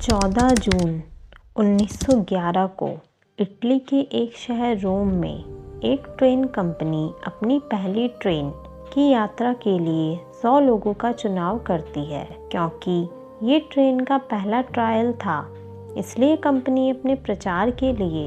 14 जून 1911 को इटली के एक शहर रोम में एक ट्रेन कंपनी अपनी पहली ट्रेन की यात्रा के लिए 100 लोगों का चुनाव करती है। क्योंकि ये ट्रेन का पहला ट्रायल था, इसलिए कंपनी अपने प्रचार के लिए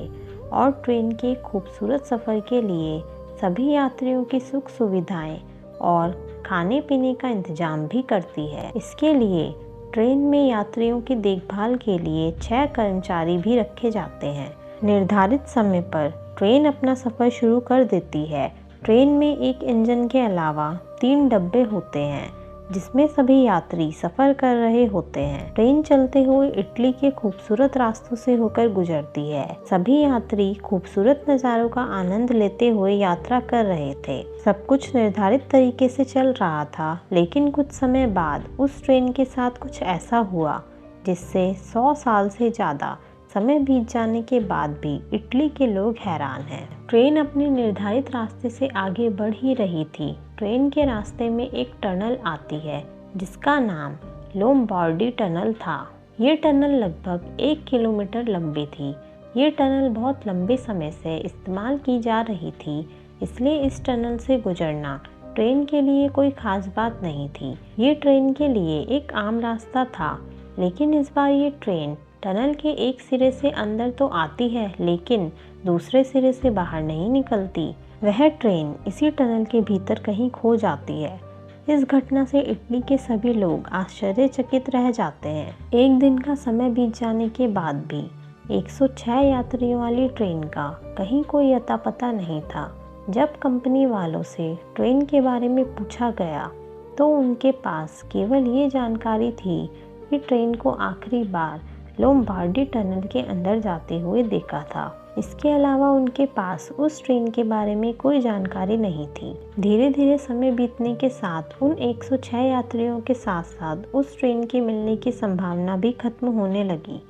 और ट्रेन के खूबसूरत सफ़र के लिए सभी यात्रियों की सुख सुविधाएं और खाने पीने का इंतजाम भी करती है। इसके लिए ट्रेन में यात्रियों की देखभाल के लिए 6 कर्मचारी भी रखे जाते हैं। निर्धारित समय पर ट्रेन अपना सफ़र शुरू कर देती है। ट्रेन में एक इंजन के अलावा 3 डब्बे होते हैं जिसमें सभी यात्री सफ़र कर रहे होते हैं। ट्रेन चलते हुए इटली के खूबसूरत रास्तों से होकर गुजरती है। सभी यात्री खूबसूरत नज़ारों का आनंद लेते हुए यात्रा कर रहे थे। सब कुछ निर्धारित तरीके से चल रहा था, लेकिन कुछ समय बाद उस ट्रेन के साथ कुछ ऐसा हुआ जिससे 100 साल से ज़्यादा समय बीत जाने के बाद भी इटली के लोग हैरान हैं। ट्रेन अपने निर्धारित रास्ते से आगे बढ़ ही रही थी। ट्रेन के रास्ते में एक टनल आती है जिसका नाम लोम्बार्डी टनल था। ये टनल लगभग 1 किलोमीटर लंबी थी। ये टनल बहुत लंबे समय से इस्तेमाल की जा रही थी, इसलिए इस टनल से गुजरना ट्रेन के लिए कोई खास बात नहीं थी। ये ट्रेन के लिए एक आम रास्ता था, लेकिन इस बार ये ट्रेन टनल के एक सिरे से अंदर तो आती है, लेकिन दूसरे सिरे से बाहर नहीं निकलती। वह ट्रेन इसी टनल के भीतर कहीं खो जाती है। इस घटना से इटली के सभी लोग आश्चर्यचकित रह जाते हैं। एक दिन का समय बीत जाने के बाद भी 106 यात्रियों वाली ट्रेन का कहीं कोई अता पता नहीं था। जब कंपनी वालों से ट्रेन के बारे में पूछा गया तो उनके पास केवल ये जानकारी थी कि ट्रेन को आखिरी बार लोम्बार्डी टनल के अंदर जाते हुए देखा था। इसके अलावा उनके पास उस ट्रेन के बारे में कोई जानकारी नहीं थी। धीरे धीरे समय बीतने के साथ उन 106 यात्रियों के साथ साथ उस ट्रेन के मिलने की संभावना भी खत्म होने लगी,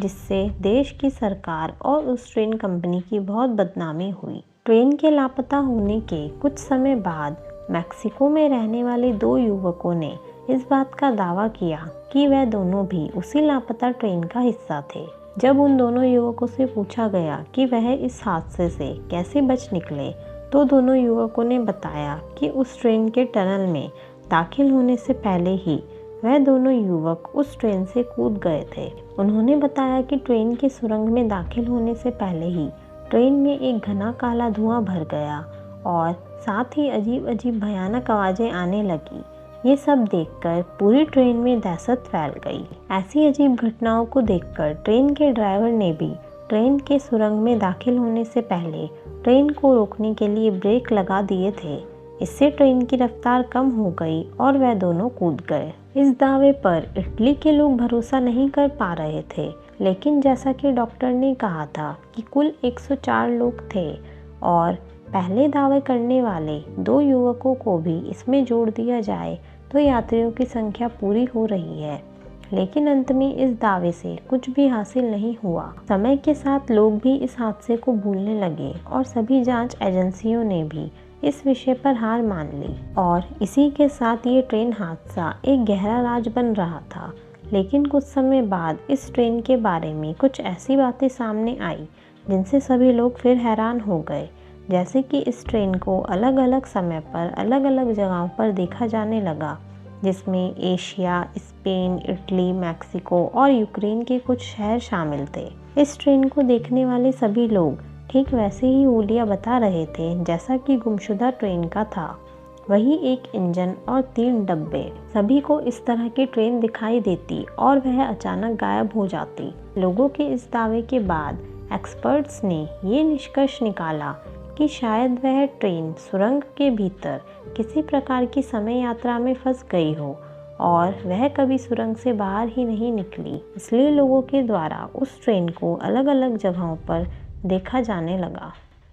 जिससे देश की सरकार और उस ट्रेन कंपनी की बहुत बदनामी हुई। ट्रेन के लापता होने के कुछ समय बाद मैक्सिको में रहने वाले 2 युवकों ने इस बात का दावा किया कि वह दोनों भी उसी लापता ट्रेन का हिस्सा थे। जब उन दोनों युवकों से पूछा गया कि वह इस हादसे से कैसे बच निकले, तो दोनों युवकों ने बताया कि उस ट्रेन के टनल में दाखिल होने से पहले ही वह दोनों युवक उस ट्रेन से कूद गए थे। उन्होंने बताया कि ट्रेन की सुरंग में दाखिल होने से पहले ही ट्रेन में एक घना काला धुआं भर गया और साथ ही अजीब अजीब भयानक आवाज़ें आने लगी। ये सब देखकर पूरी ट्रेन में दहशत फैल गई। ऐसी अजीब घटनाओं को देखकर ट्रेन के ड्राइवर ने भी ट्रेन के सुरंग में दाखिल होने से पहले ट्रेन को रोकने के लिए ब्रेक लगा दिए थे। इससे ट्रेन की रफ्तार कम हो गई और वह दोनों कूद गए। इस दावे पर इटली के लोग भरोसा नहीं कर पा रहे थे, लेकिन जैसा कि डॉक्टर ने कहा था कि कुल 104 लोग थे और पहले दावे करने वाले 2 युवकों को भी इसमें जोड़ दिया जाए तो यात्रियों की संख्या पूरी हो रही है। लेकिन अंत में इस दावे से कुछ भी हासिल नहीं हुआ। समय के साथ लोग भी इस हादसे को भूलने लगे और सभी जांच एजेंसियों ने भी इस विषय पर हार मान ली और इसी के साथ ये ट्रेन हादसा एक गहरा राज बन रहा था। लेकिन कुछ समय बाद इस ट्रेन के बारे में कुछ ऐसी बातें सामने आई जिनसे सभी लोग फिर हैरान हो गए। जैसे कि इस ट्रेन को अलग अलग समय पर अलग अलग जगहों पर देखा जाने लगा, जिसमें एशिया, स्पेन, इटली, मैक्सिको और यूक्रेन के कुछ शहर शामिल थे। इस ट्रेन को देखने वाले सभी लोग ठीक वैसे ही हुलिया बता रहे थे जैसा कि गुमशुदा ट्रेन का था। वही एक इंजन और 3 डब्बे। सभी को इस तरह की ट्रेन दिखाई देती और वह अचानक गायब हो जाती। लोगों के इस दावे के बाद एक्सपर्ट्स ने ये निष्कर्ष निकाला कि शायद वह ट्रेन सुरंग के भीतर किसी प्रकार की समय यात्रा में फंस गई हो और वह कभी सुरंग से बाहर ही नहीं निकली। इसलिए लोगों के द्वारा उस ट्रेन को अलग अलग जगहों पर देखा जाने लगा।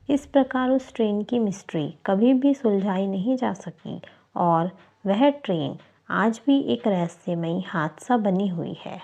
इस प्रकार उस ट्रेन की मिस्ट्री कभी भी सुलझाई नहीं जा सकी और वह ट्रेन आज भी एक रहस्यमयी हादसा बनी हुई है।